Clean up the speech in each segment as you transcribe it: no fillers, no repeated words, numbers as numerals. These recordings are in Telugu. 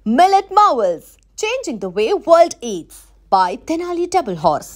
Millet Marvels, changing the way world eats by Tenali Double Horse.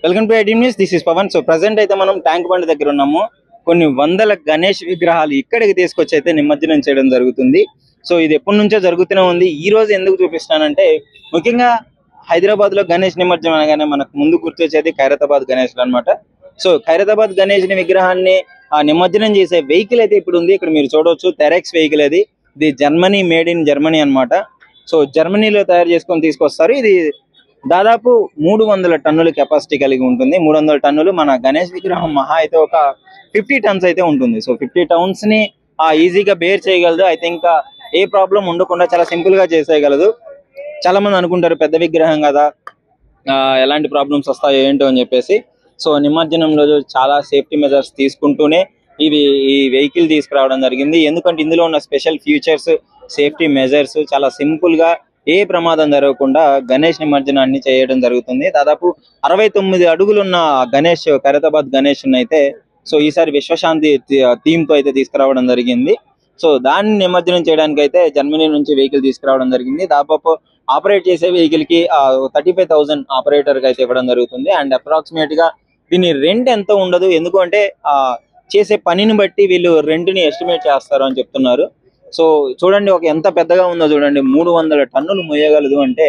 Welcome to iTeam news. This is Pavan. So present అయితే మనం ట్యాంక్ బండ్ దగ్గర ఉన్నాము. కొన్ని వందల గణేష్ విగ్రహాలు ఇక్కడికి తీసుకొచ్చి అయితే నిమజ్జనం చేయడం జరుగుతుంది. సో ఇది ఎప్పటి నుంచో జరుగుతూనే ఉంది. ఈ రోజు ఎందుకు చూపిస్తానంటే, ముఖ్యంగా హైదరాబాద్ లో గణేష్ నిమజ్జనం అనగానే మనకు ముందు గుర్తొచ్చేది ఖైరతాబాద్ గణేష్ అన్నమాట. సో ఖైరతాబాద్ గణేష్ విగ్రహాన్ని నిమజ్జనం చేసే వెహికల్ అయితే ఇప్పుడు ఉంది. ఇక్కడ మీరు చూడవచ్చు, టెరెక్స్ వెహికల్ అది. ఇది జర్మనీ, మేడ్ ఇన్ జర్మనీ అన్నమాట. సో జర్మనీలో తయారు చేసుకొని తీసుకొస్తారు. ఇది దాదాపు 300 టన్నుల కెపాసిటీ కలిగి ఉంటుంది. 300 టన్నులు. మన గణేష్ విగ్రహం మహా అయితే ఒక 50 టన్స్ అయితే ఉంటుంది. సో 50 టన్స్ ని ఈజీగా బేర్ చేయగలదు. ఐ థింక్ ఏ ప్రాబ్లం ఉండకుండా చాలా సింపుల్ గా చేసేయగలదు. చాలా మంది అనుకుంటారు పెద్ద విగ్రహం కదా, ఎలాంటి ప్రాబ్లమ్స్ వస్తాయో ఏంటో అని చెప్పేసి. సో నిమజ్జనం రోజు చాలా సేఫ్టీ మెజర్స్ తీసుకుంటూనే ఈ వెహికల్ తీసుకురావడం జరిగింది. ఎందుకంటే ఇందులో ఉన్న స్పెషల్ ఫీచర్స్, సేఫ్టీ మెజర్స్ చాలా సింపుల్ గా ఏ ప్రమాదం జరగకుండా గణేష్ నిమజ్జనాన్ని చేయడం జరుగుతుంది. దాదాపు 69 అడుగులున్న గణేష్, ఖైరతాబాద్ గణేష్ అయితే సో ఈసారి విశ్వశాంతి థీమ్ తో అయితే తీసుకురావడం జరిగింది. సో దాన్ని నిమజ్జనం చేయడానికి అయితే జర్మనీ నుంచి వెహికల్ తీసుకురావడం జరిగింది. దాదాపు ఆపరేట్ చేసే వెహికల్ కి 35,000 ఆపరేటర్ కి అయితే ఇవ్వడం జరుగుతుంది. అండ్ అప్రాక్సిమేట్ గా దీని రెంట్ ఎంత ఉండదు, ఎందుకంటే చేసే పనిని బట్టి వీళ్ళు రెంట్ ని ఎస్టిమేట్ చేస్తారు అని చెప్తున్నారు. సో చూడండి, ఎంత పెద్దగా ఉందో చూడండి. 300 టన్నులు మోయగలదు అంటే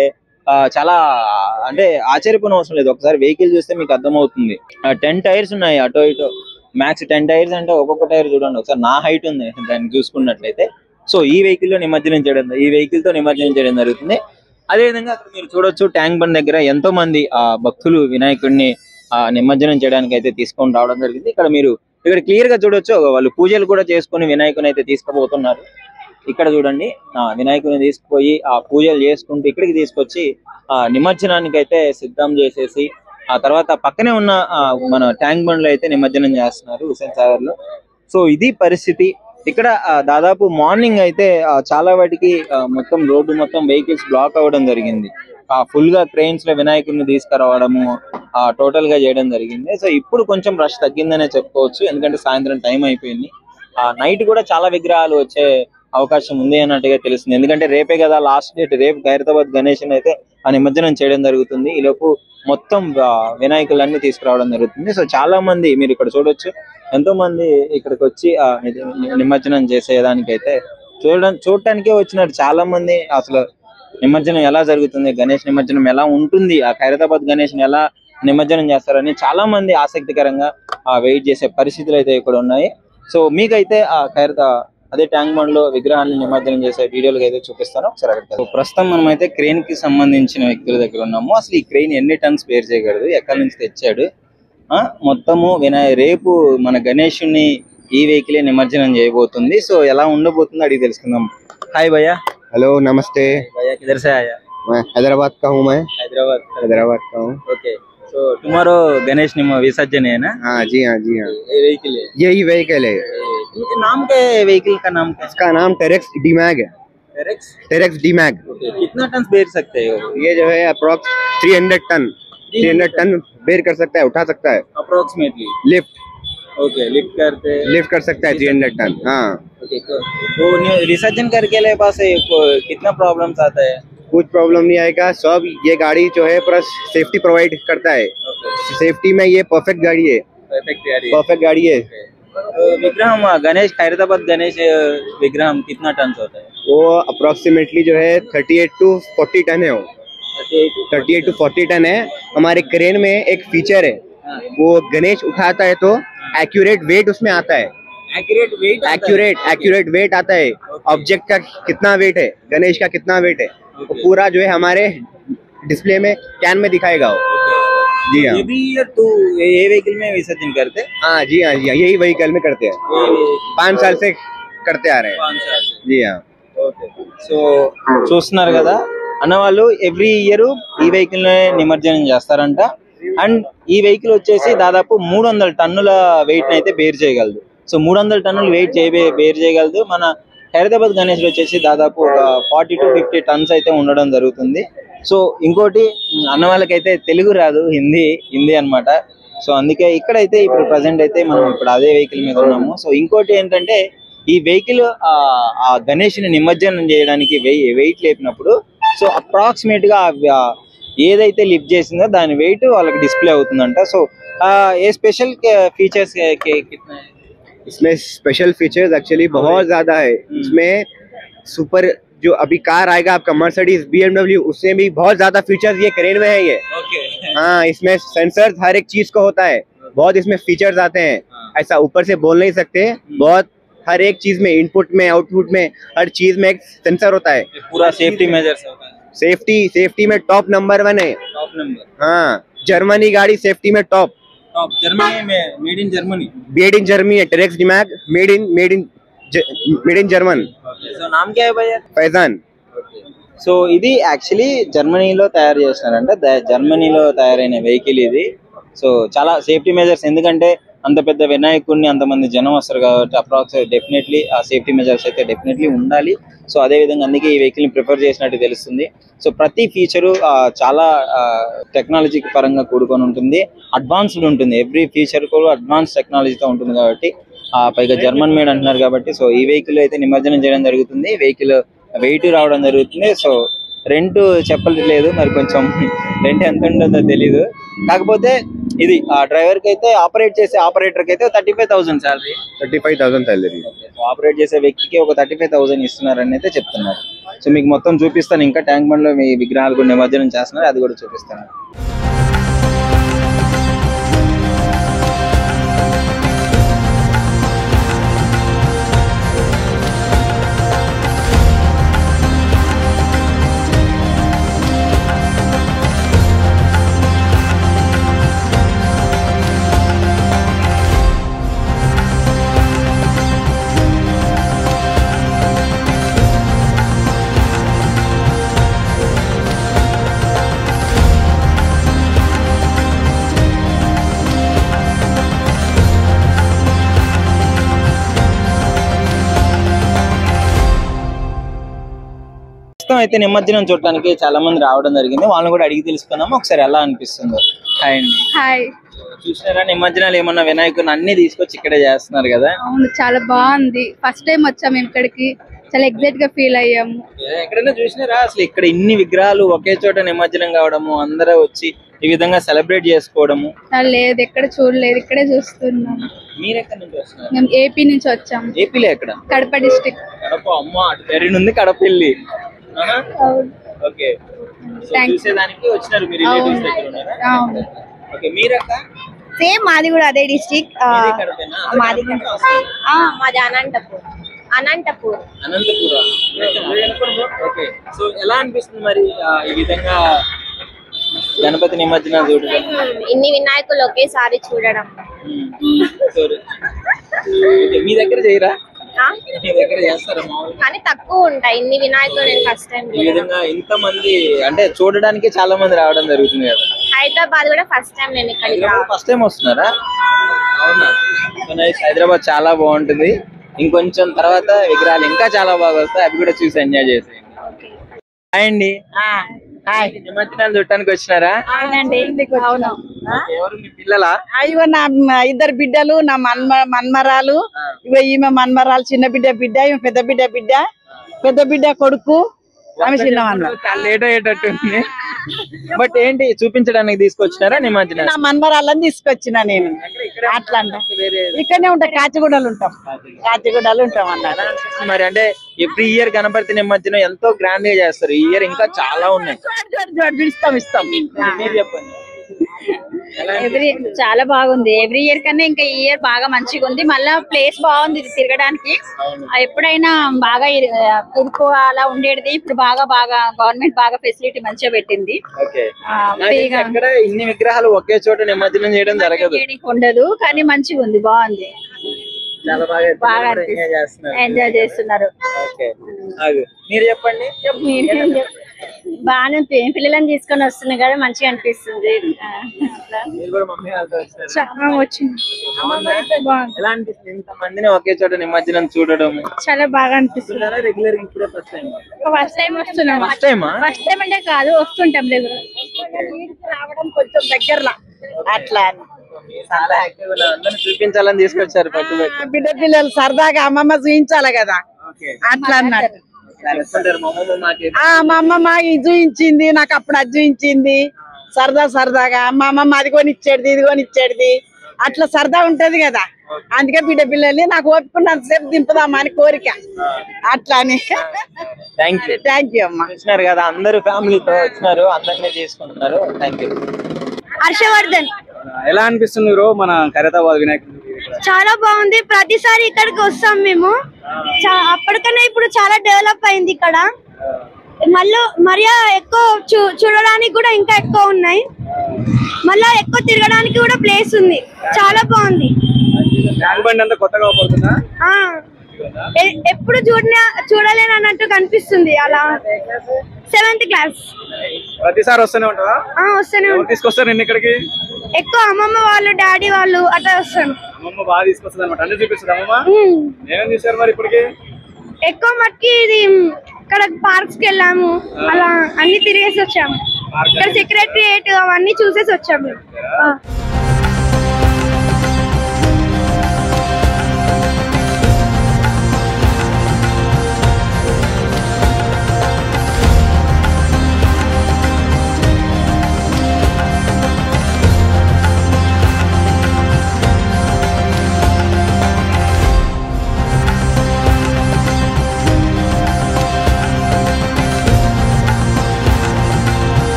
చాలా, అంటే ఆశ్చర్యపోయిన అవసరం లేదు. ఒకసారి వెహికల్ చూస్తే మీకు అర్థమవుతుంది. 10 టైర్స్ ఉన్నాయి అటో ఇటో. మ్యాక్స్ 10 టైర్స్ అంటే ఒక్కొక్క టైర్ చూడండి. ఒకసారి నా హైట్ ఉంది దాన్ని చూసుకున్నట్లయితే. సో ఈ వెహికల్ తో నిమజ్జనం చేయడం జరుగుతుంది. అదేవిధంగా అక్కడ మీరు చూడొచ్చు, ట్యాంక్ బండ్ దగ్గర ఎంతో మంది భక్తులు వినాయకుడిని నిమజ్జనం చేయడానికి అయితే తీసుకొని రావడం జరిగింది. ఇక్కడ క్లియర్ గా చూడొచ్చు, వాళ్ళు పూజలు కూడా చేసుకుని వినాయకుని అయితే తీసుకుపోతున్నారు. ఇక్కడ చూడండి, వినాయకుని తీసుకుపోయి పూజలు చేసుకుంటూ ఇక్కడికి తీసుకొచ్చి నిమజ్జనానికి అయితే సిద్ధం చేసేసి ఆ తర్వాత పక్కనే ఉన్న మన ట్యాంక్ బండ్ లో అయితే నిమజ్జనం చేస్తున్నారు, హుస్సేన్ సాగర్ లో. సో ఇది పరిస్థితి ఇక్కడ. దాదాపు మార్నింగ్ అయితే చాలా వాటికి మొత్తం రోడ్డు మొత్తం వెహికల్స్ బ్లాక్ అవ్వడం జరిగింది. ఫుల్ గా ట్రైన్స్ లో వినాయకుడిని తీసుకురావడము టోటల్ గా చేయడం జరిగింది. సో ఇప్పుడు కొంచెం రష్ తగ్గిందనే చెప్పుకోవచ్చు, ఎందుకంటే సాయంత్రం టైం అయిపోయింది. నైట్ కూడా చాలా విగ్రహాలు వచ్చే అవకాశం ఉంది అన్నట్టుగా తెలుస్తుంది. ఎందుకంటే రేపే కదా లాస్ట్ డేట్. రేపు ఖైరతాబాద్ గణేష్ అయితే నిమజ్జనం చేయడం జరుగుతుంది. ఈ లోపు మొత్తం వినాయకులన్నీ తీసుకురావడం జరుగుతుంది. సో చాలా మంది మీరు ఇక్కడ చూడొచ్చు, ఎంతో మంది ఇక్కడికి వచ్చి నిమజ్జనం చేసేదానికైతే చూడటానికే వచ్చినారు చాలా మంది. అసలు నిమజ్జనం ఎలా జరుగుతుంది, గణేష్ నిమజ్జనం ఎలా ఉంటుంది, ఖైరతాబాద్ గణేష్ ఎలా నిమజ్జనం చేస్తారని చాలా మంది ఆసక్తికరంగా వెయిట్ చేసే పరిస్థితులు అయితే ఇక్కడ ఉన్నాయి. సో మీకైతే అదే ట్యాంక్ బండ్ లో విగ్రహాన్ని నిమజ్జనం చేసే వీడియోలు అయితే చూపిస్తాను. ఒకసారి అక్కడికి. ప్రస్తుతం మనం అయితే క్రెయిన్ కి సంబంధించిన వ్యక్తుల దగ్గర ఉన్నాము. అసలు ఈ క్రెయిన్ ఎన్ని టన్స్ బేర్ చేయగలదు, ఎక్కడి నుంచి తెచ్చాడు, మొత్తము రేపు మన గణేషుని ఈ వెహికల్ నిమజ్జనం చేయబోతుంది. సో ఎలా ఉండబోతుందో అడిగి తెలుసుకుందాం. హాయ్ భయ్యా. हेलो नमस्ते भैया, किधर से आया? मैं हैदराबाद का हूँ। मैं हैदराबाद का हूँ। ओके, तो टुमारो गणेश विसर्जन है ना? हाँ जी, हाँ जी, हाँ। ये वेहिकल है, यही वेहिकल है। नाम क्या है वेहिकल का? नाम क्या? इसका नाम टेरेक्स डीमैग है। टेरेक्स डीमैग। कितना टन बेर सकते हो? ये जो है अप्रोक्स 300 टन बेर कर सकता है, उठा सकता है अप्रोक्सीमेटली। लिफ्ट। ओके, लिफ्ट कर सकता है 300 टन। हाँ। ओके, तो विसर्जन करके ले पास कितना प्रॉब्लम्स आता है? कुछ प्रॉब्लम नहीं आएगा। सब ये गाड़ी जो है पूरा सेफ्टी प्रोवाइड करता है। सेफ्टी में ये परफेक्ट गाड़ी है। परफेक्ट गाड़ी है। विग्रहम गणेश, खैरताबाद गणेश विग्रहम कितना टन होता है? वो अप्रोक्सीमेटली जो है 38 to 40 टन है। वो 38 to 40 टन है। हमारे क्रेन में एक फीचर है, वो गणेश उठाता है तो एक्यूरेट वेट उसमें आता है। एक्यूरेट वेट आता है। ऑब्जेक्ट का कितना वेट है, गणेश का कितना वेट है, वो पूरा जो है हमारे डिस्प्ले में कैन में दिखाएगा वो। जी हाँ। तो ये व्हीकल में विसर्जन करते? हाँ जी, हाँ जी, यही व्हीकल में करते हैं। 5 साल से करते आ रहे हैं। 5 साल। जी हाँ। సో చూస్తున్నారు కదా, అన్న వాళ్ళు ఎవ్రీ ఇయర్ ఈ వెహికల్ నిమజ్జనం చేస్తారంట. అండ్ ఈ వెహికల్ వచ్చేసి దాదాపు 300 టన్నుల వెయిట్ అయితే బేర్ చేయగలదు. సో 300 టన్నులు వెయిట్ బేర్ చేయగలదు. మన హైదరాబాద్ గణేష్ వచ్చేసి దాదాపు ఒక 40 to 50 టన్స్ అయితే ఉండడం జరుగుతుంది. సో ఇంకోటి అన్న వాళ్ళకైతే తెలుగు రాదు, హిందీ అన్నమాట. సో అందుకే ఇక్కడైతే ఇప్పుడు ప్రజెంట్ అయితే మనం ఇప్పుడు అదే వెహికల్ మీద ఉన్నాము. సో ఇంకోటి ఏంటంటే ఈ వెహికల్ ఆ గణేష్ ని నిమజ్జనం చేయడానికి వెయిట్ లేపినప్పుడు సో అప్రాక్సిమేట్ గా ఏదైతే లిఫ్ట్ చేసిందో దాని వెయిట్ వాళ్ళకి డిస్ప్లే అవుతుందంట. సో ये स्पेशल फीचर्स कितना है? इसमें स्पेशल फीचर्स एक्चुअली बहुत ज्यादा है. इसमें सुपर जो अभी कार आएगा आपका मर्सिडीज BMW, उससे भी बहुत ज्यादा फीचर्स ये क्रेन में है ये. हाँ, इसमें सेंसर हर एक चीज को होता है. बहुत इसमें फीचर्स आते हैं, ऐसा ऊपर से बोल नहीं सकते. बहुत हर एक चीज में, इनपुट में, आउटपुट में, हर चीज में एक सेंसर होता है. पूरा सेफ्टी मेजर्स होता है. सेफ्टी में टॉप नंबर 1 है. Top number. हाँ, जर्मनी गाड़ी सेफ्टी में टॉप. जर्मनी में मेड इन जर्मनी है. टेरेक्स डिमैग मेड इन जर्मन. సో నామ్ క్యా హై భయ్యా? फैजान. సో ఇది యాక్చువల్లీ జర్మనీలో తయారు చేస్తున్నారంట. జర్మనీలో తయారైన వెహికల్ ఇది. సో చాలా సేఫ్టీ మెజర్స్, ఎందుకంటే అంత పెద్ద వినాయకుడిని అంతమంది జనం వస్తారు కాబట్టి అప్రాక్స్ డెఫినెట్లీ ఆ సేఫ్టీ మెజర్స్ అయితే డెఫినెట్లీ ఉండాలి. సో అదే విధంగా అందుకే ఈ వెహికల్ ని ప్రిఫర్ చేసినట్టు తెలుస్తుంది. సో ప్రతి ఫీచరు చాలా టెక్నాలజీ పరంగా కూడుకొని ఉంటుంది, అడ్వాన్స్డ్ ఉంటుంది. ఎవ్రీ ఫీచర్ కూడా అడ్వాన్స్ టెక్నాలజీతో ఉంటుంది కాబట్టి పైగా జర్మన్ మేడ్ అంటున్నారు కాబట్టి సో ఈ వెహికల్ అయితే నిమజ్జనం చేయడం జరుగుతుంది. వెహికల్ వెయిట్ రావడం జరుగుతుంది. సో రెంట్ చెప్పలేదు, మరి కొంచెం రెంట్ ఎంత ఉంటుందో తెలీదు. కాకపోతే ఇది ఆ డ్రైవర్ కి అయితే ఆపరేటర్ కి అయితే 35,000 శాలరీ. 35,000 सैलरी. ఆపరేట్ చేసే వ్యక్తికి ఒక 35,000 ఇస్తున్నారని అయితే చెప్తున్నారు. సో మీకు మొత్తం చూపిస్తాను. ఇంకా ట్యాంక్ బండ్ లో మీ విగ్రహాలు కూడా నిమజ్జనం చేస్తున్నారు, అది కూడా చూపిస్తాను. ప్రస్తుతం అయితే నిమజ్జనం చూడటానికి చాలా మంది రావడం జరిగింది. వాళ్ళని కూడా అడిగి తెలుసుకుందాము ఒకసారి ఎలా అనిపిస్తుందో. హాయ్ అండి. హాయ్. చూసినారా నిమజ్జనాలు ఏమన్నా వినాయకుని అన్ని తీసుకొచ్చి ఇక్కడే చేస్తున్నారు కదా? అవును, చాలా బాగుంది. ఫస్ట్ టైం వచ్చాము ఇక్కడికి, చాలా ఎగ్జైట్ గా ఫీల్ అయ్యాము. ఎక్కడైనా చూసినారా అసలు ఇక్కడ ఇన్ని విగ్రహాలు ఒకే చోట నిమజ్జనం కావడము, అందరూ వచ్చి ఈ విధంగా సెలబ్రేట్ చేసుకోవడము? లేదు, ఎక్కడ చూడలేదు, ఇక్కడే చూస్తున్నాము. మీరు ఎక్కడి నుంచి వస్తున్నారు? మేము ఏపీ నుంచి వచ్చాము. ఏపీలో ఎక్కడ? కడప డిస్ట్రిక్ట్. కడప. అమ్మ అటు నుండి కడప వెళ్ళి. ఓకే, చూసేదానికి వచ్చినారు మీరు రిలేటివ్స్ దగ్గర ఉన్నారా? ఓకే, మీరక్క? సేమ్ మాది కూడా అదే డిస్ట్రిక్ట్. మాది అనంతపూర్. ఓకే, సో ఎలా అనిపిస్తుంది మరి ఈ విధంగా గణపతి నిమజ్జనం చూడడం? ఇన్ని వినాయకులు ఒకేసారి చూడడం. మీ దగ్గర చేయరా? మీ దగ్గర చేస్తారా? కానీ తక్కువ ఉంటాయి ఇన్ని వినాయకులు. నేను ఫస్ట్ టైం ఈ విధంగా ఇంత మంది అంటే చూడడానికి చాలా మంది రావడం జరుగుతుంది కదా. హైదరాబాద్ కూడా ఫస్ట్ టైం నేను ఇక్కడికి. ఫస్ట్ టైం వస్తున్నారా? అవునా? హైదరాబాద్ చాలా బాగుంటుంది. ఇంకొంచెం తర్వాత విగ్రహాలు ఇంకా చాలా బాగా వస్తాయి, అవి కూడా చూసి ఎంజాయ్ చేసేయండి. హాయ్ అండి. నిమజ్జనాలు చూడటానికి వచ్చినారా? అవును. ఎవరు మీ పిల్లలా? అయ్యో, నా 2 బిడ్డలు, నా మన్మరాలు. ఇగో ఈమె మన్మరాలు, చిన్న బిడ్డ, ఈమె పెద్ద బిడ్డ కొడుకు, ఆమె చిన్న లేట్ అయ్యేటట్టుంది. బట్ ఏంటి చూపించడానికి తీసుకొచ్చినారా నిమజ్జనం? నా మన్మరాలని తీసుకొచ్చిన నేను. అట్లా ఇక్కడనే ఉంటాం, కాచిగూడలు ఉంటాం అన్నారు. మరి అంటే ఎవ్రీ ఇయర్ గణపతి నిమజ్జనం ఎంతో గ్రాండ్ గా చేస్తారు. ఈ ఇయర్ ఇంకా చాలా ఉన్నాయి. ఇస్తాం. మీరు చెప్పండి. చాలా బాగుంది. ఎవ్రీ ఇయర్ కన్నా ఇంకా ఈ ఇయర్ బాగా మంచిగా ఉంది. మళ్ళా ప్లేస్ బాగుంది తిరగడానికి. ఎప్పుడైనా బాగా కుడుకో అలా ఉండేది, ఇప్పుడు బాగా గవర్నమెంట్ బాగా ఫెసిలిటీ మంచిగా పెట్టింది. ఇన్ని విగ్రహాలు ఒకే చోట నిమజ్జనం చేయడం జరగదు, ఉండదు, కానీ మంచిగా ఉంది, బాగుంది, బాగా ఎంజాయ్ చేస్తున్నారు. మీరు చెప్పండి. బాగానే పిల్లలని తీసుకొని వస్తున్నాయి కదా మంచిగా అనిపిస్తుంది. ఎలా అనిపిస్తుంది ఇంత మందిని ఒకే చోట నిమజ్జనం చూడడం? చాలా బాగా అనిపిస్తుంది. రెగ్యులర్ ఇప్పుడే ఫస్ట్ టైం? ఫస్ట్ టైం వస్తున్నాం. ఫస్ట్ టైమా? ఫస్ట్ టైం అంటే కాదు, వస్తుంటాం రెగ్యులర్. రావడం కొంచెం దగ్గరలా అట్లా చాలా యాక్టివ్ అందరిని చూపించాలని తీసుకొచ్చారు. బిడ్డ పిల్లలు సరదాగా అమ్మమ్మ చూపించాలి కదా అట్లా అన్నట్టు. మా అమ్మ మాకు ఇది చూపించింది, నాకు అప్పుడు అది చూపించింది. సరదాగా మా అమ్మమ్మ అది కొనిచ్చేది ఇది కొనిచ్చేది అట్లా సరదా ఉంటది కదా. అందుకే బిడ్డ పిల్లల్ని నాకు ఓపుకున్నంతసేపు దింపుదామా అని కోరిక అట్లా అని. థ్యాంక్ యూ అమ్మా. వచ్చినారు కదా అందరూ ఫ్యామిలీతో వచ్చినారు, అందరినీ చేసుకుంటున్నారు. Thank you. హర్షవర్ధన్. ఎలా అనిపిస్తుంది మన ఖైరతాబాద్ వినాయకుడు? చాలా బాగుంది. ప్రతిసారి ఇక్కడికి వస్తాం మేము. అప్పటికన్నా ఇప్పుడు చాలా డెవలప్ అయింది ఇక్కడ. మళ్ళీ ఎక్కువ చూడడానికి కూడా ఇంకా ఎక్కువ ఉన్నాయి. మళ్ళా ఎక్కువ తిరగడానికి కూడా ప్లేస్ ఉంది. చాలా బాగుంది. ఎప్పుడు చూడలేను అన్నట్టు కనిపిస్తుంది. అలా 7th క్లాస్. ప్రతిసారి వస్తూనే ఉంటారా? వస్తూనే ఉంటారు. తీసుకొస్తారు నేను ఇక్కడికి ఎక్కువ అమ్మమ్మ వాళ్ళు డాడీ వాళ్ళు అట్లా వస్తాను. అమ్మమ్మ బాగా తీసుకొస్తుంది అనమాట. అన్ని చూపిస్తుంది అమ్మమ్మ. ఏమేమి చూసారు మరి ఇప్పటికి? ఎక్కువ మట్టికి ఇది ఇక్కడ పార్క్స్ కి వెళ్ళాము, అలా అన్ని తిరిగేసి వచ్చాము. ఇక్కడ సెక్రటరియట్ అవన్నీ చూసేసి వచ్చాము.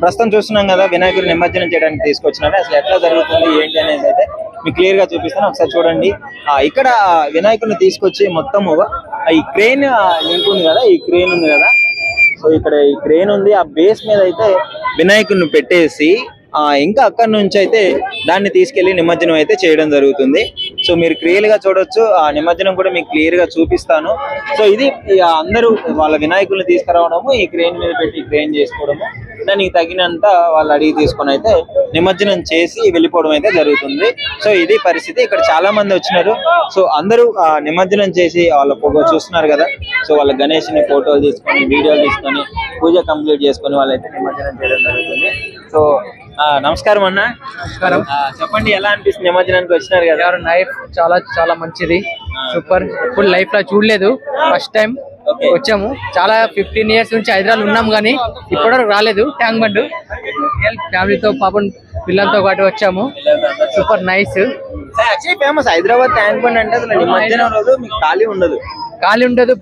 ప్రస్తుతం చూస్తున్నాం కదా వినాయకుడు నిమజ్జనం చేయడానికి తీసుకొచ్చినారు. అసలు ఎట్లా జరుగుతుంది ఏంటి అనేది అయితే మీకు క్లియర్ గా చూపిస్తాను. ఒకసారి చూడండి. ఇక్కడ వినాయకుడిని తీసుకొచ్చి మొత్తము ఈ క్రేన్ లింక్ ఉంది కదా, ఈ క్రేన్ ఉంది కదా. సో ఇక్కడ ఈ క్రేన్ ఉంది. ఆ బేస్ మీద అయితే వినాయకుడిని పెట్టేసి ఇంకా అక్కడి నుంచి అయితే దాన్ని తీసుకెళ్లి నిమజ్జనం అయితే చేయడం జరుగుతుంది. సో మీరు క్లియర్ గా చూడొచ్చు. ఆ నిమజ్జనం కూడా మీకు క్లియర్ గా చూపిస్తాను. సో ఇది అందరూ వాళ్ళ వినాయకుల్ని తీసుకురావడము, ఈ క్రేన్ మీద పెట్టి క్రేన్ చేసుకోవడము, దానికి తగినంత వాళ్ళు అడిగి తీసుకొని అయితే నిమజ్జనం చేసి వెళ్ళిపోవడం అయితే జరుగుతుంది. సో ఇది పరిస్థితి. ఇక్కడ చాలా మంది వచ్చినారు. సో అందరూ నిమజ్జనం చేసి వాళ్ళ చూస్తున్నారు కదా. సో వాళ్ళ గణేష్ ని ఫోటోలు తీసుకొని వీడియోలు తీసుకొని పూజ కంప్లీట్ చేసుకొని వాళ్ళైతే నిమజ్జనం చేయడం జరుగుతుంది. సో నమస్కారం అన్న. నమస్కారం. చెప్పండి, ఎలా అనిపిస్తుంది నిమజ్జనానికి వచ్చినారు కదా? లైఫ్ చాలా చాలా మంచిది, సూపర్. ఎప్పుడు లైఫ్ లో చూడలేదు, ఫస్ట్ టైం వచ్చాము. చాలా 15 years నుంచి హైదరాబాద్ ఉన్నాం కానీ ఇప్పటివరకు రాలేదు ట్యాంక్ బండ్. ఫ్యామిలీతో పాపం పిల్లలతో పాటు వచ్చాము. Super nice. Actually famous Hyderabad tank bund అంటే అసలు నిమజ్జనం రోజు మీకు ఖాళీ ఉండదు.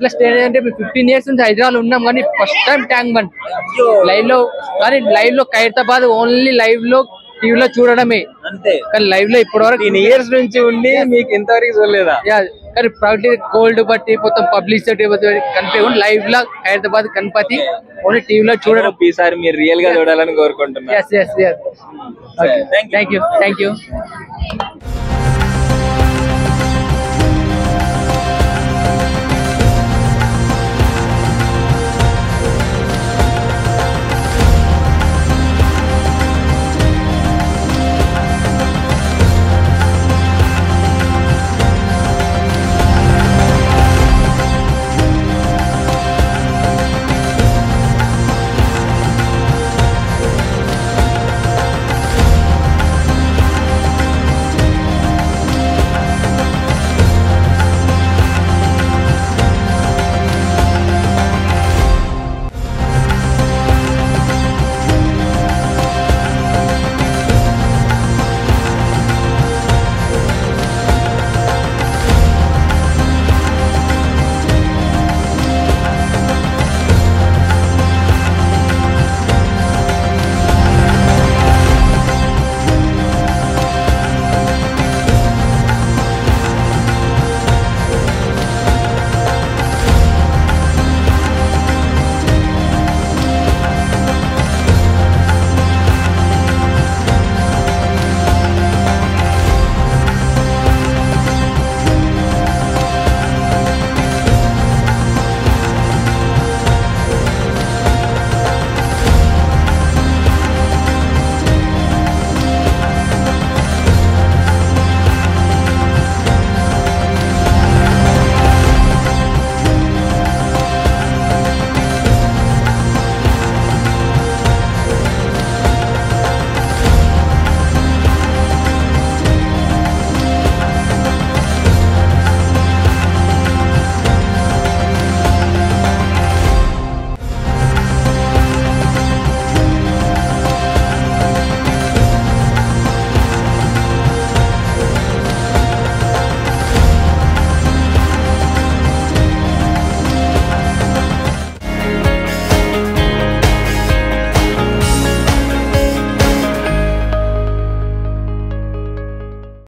ప్లస్ ఏంటంటే 15 years నుంచి హైదరాబాద్ ఉన్నాం కానీ first time tank bund live లో ఖైరతాబాద్ ఓన్లీ లైవ్ లో టీవీలో చూడడమే అంతే. కానీ లైవ్ లో ఇప్పటి వరకు 10 years నుంచి ఉండి మీకు ఇంతవరకు చూడలేదా? కానీ కోల్డ్ బట్టి మొత్తం పబ్లిసిటీ కనిపి లైవ్ లో హైదరాబాద్ గణపతి ఓన్లీ టీవీలో చూడడం. ఈసారి మీరు రియల్ గా చూడాలని కోరుకుంటున్నాను. Thank you.